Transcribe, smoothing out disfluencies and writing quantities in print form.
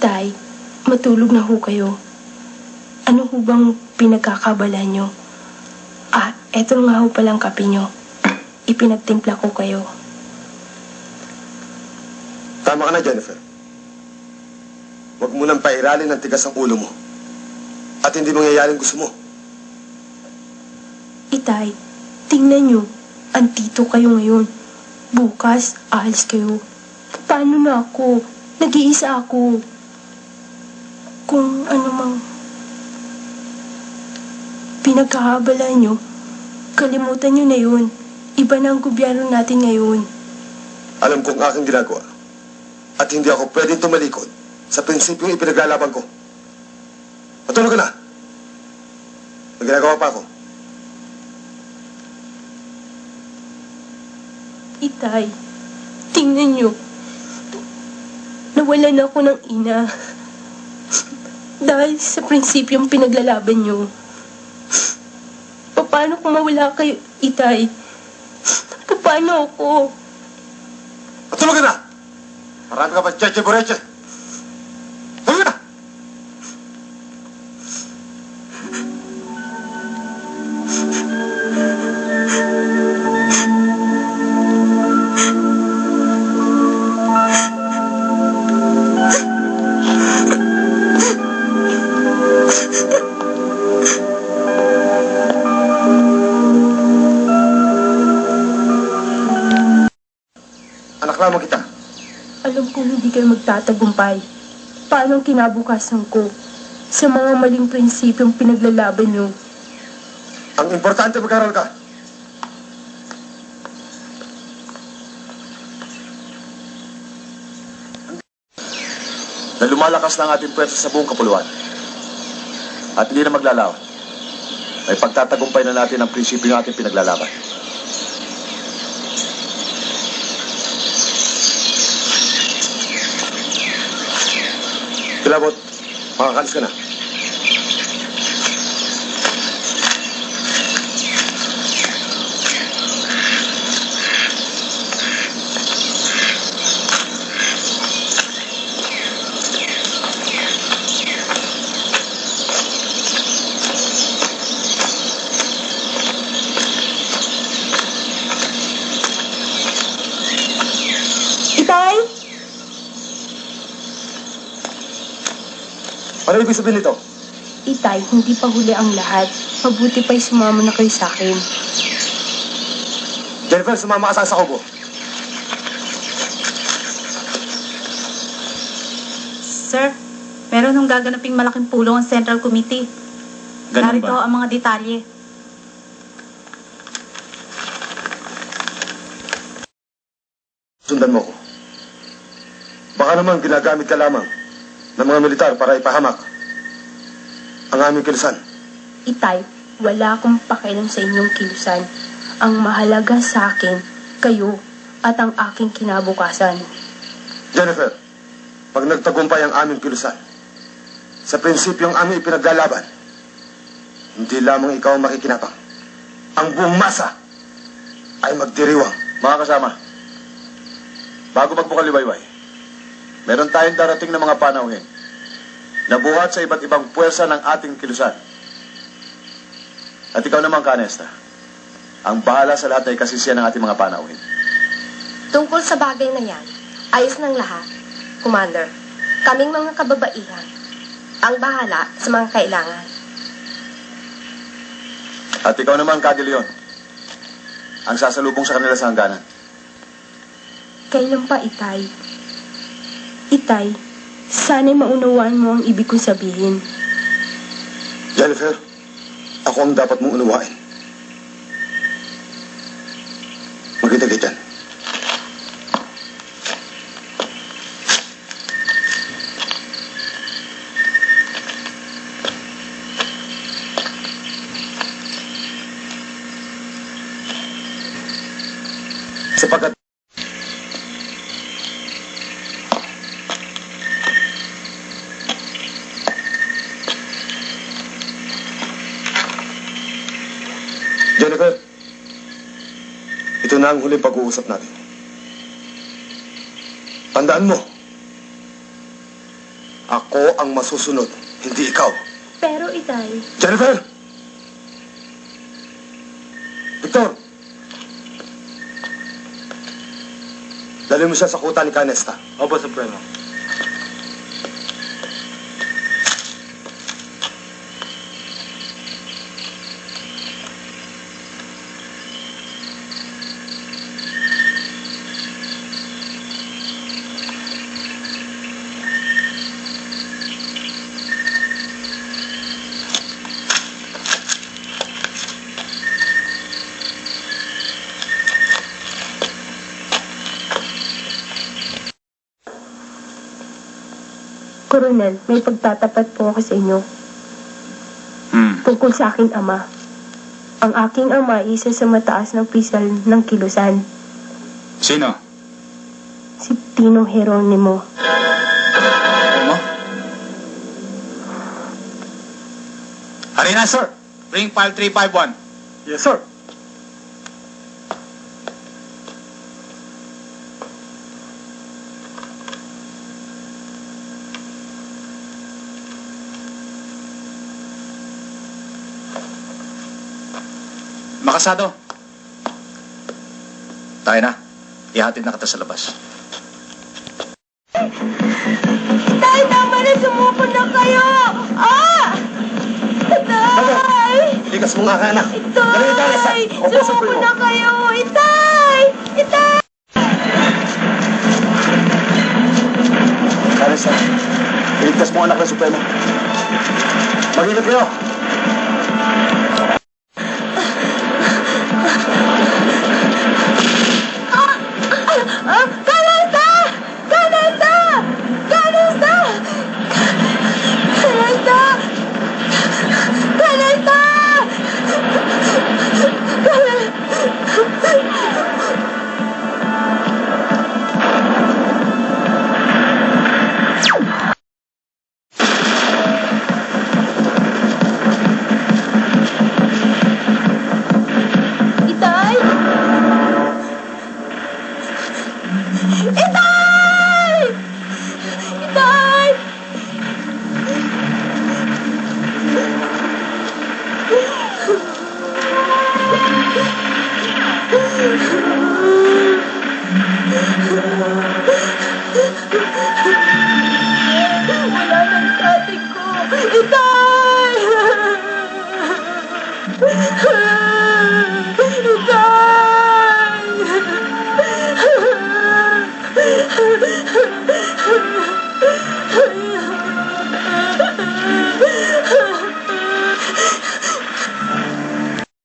Itay, matulog na ho kayo. Ano ho bang pinagkakabala nyo? Eto nga ho palang kape nyo. Ipinagtimpla ko kayo. Tama ka na, Jennifer. Huwag mo nang pairalin ng tigas ang ulo mo. At hindi mangyayaring gusto mo. Itay, tingnan nyo. Andito kayo ngayon. Bukas, aalis kayo. Paano na ako? Nag-iisa ako. Kung ano mang pinagkakabala nyo, kalimutan nyo na yun. Iba na ang gobyerno natin ngayon. Alam kong aking ginagawa. At hindi ako pwedeng tumalikod sa prinsipyong ipinaglalaban ko. Matulog ka na. May ginagawa pa ako. Itay, tingnan nyo. Nawalan ako ng ina. Dahil sa prinsipyong pinaglalaban nyo. Paano kung mawala kayo, Itay? Paano ako? Matulog ka na! Marami ka pa cheche-boreche. Tulog ka na! Reklamo kita. Alam kong hindi kayo magtatagumpay. Paano ang kinabukasan ko sa mga maling prinsipyong pinaglalaban nyo? Ang importante mag-aral ka. Na lumalakas na ang ating pwersa sa buong kapuluan. At hindi na maglalawan. May pagtatagumpay na natin ang prinsipyo ng ating pinaglalaban. Kilabot, makakalis ka na. Itay! Ano ibig sabihin nito? Itay, hindi pa huli ang lahat. Mabuti pa'y sumama na kayo sa akin. Jennifer, sumama ka sa kubo. Sir, meron hong gaganaping malaking pulong ang Central Committee. Ganun Narito ba? ang mga detalye. Sundan mo ko. Baka naman ginagamit ka lamang ng mga militar para ipahamak ang aming kilusan. Itay, wala akong pakialam sa inyong kilusan. Ang mahalaga sa akin, kayo at ang aking kinabukasan. Jennifer, pag nagtagumpay ang aming kilusan, sa prinsipyong aming ipinaglalaban, hindi lamang ikaw ang makikinabang. Ang buong masa ay magdiriwang. Mga kasama, bago magbukaliwayway, meron tayong darating na mga panauhin na buhat sa iba't ibang puwersa ng ating kilusan. At ikaw naman, Kanesta, ang bahala sa lahat ay kasisiyan ng ating mga panauhin. Tungkol sa bagay na yan, ayos ng lahat, Commander. Kaming mga kababaihan, ang bahala sa mga kailangan. At ikaw naman, Kadi Leon, ang sasalubong sa kanila sa hangganan. Kailan pa, Itay? Itay, sana'y maunawaan mo ang ibig kong sabihin. Jennifer, ako ang dapat mong unawain. Magkita-kitan. Sapagkat Jennifer, ito na ang huling pag-uusap natin. Tandaan mo, Ako ang masusunod, hindi ikaw. Pero, Itay, Jennifer! Victor! Dali mo siya sa kuta ni Canesta. Opo, Supremo. Coronel, may pagtatapat po ako sa inyo. Tungkol sa aking ama. Ang aking ama ay isa sa mataas na opisyal ng Kilusan. Sino? Si Tinong Geronimo. Ano? Harina, sir. Bring file 351. Yes, sir. Makasado. Tayo na. Ihatid na kita sa labas. Tay, tama na! Sumuko na kayo! Ah! Itay! Ligas mo nga ka, anak. Dali ni Canesta. Itay! Opo, Sumuko Supremo. na kayo! Itay! Itay! Canesta, iligtas mo ang anak ng Supremo. Mag-ingat kayo. Canesta! Canesta! Canesta! Canesta! Canesta! Itay! Itay! Itay! Wala nang tatay ko! Itay!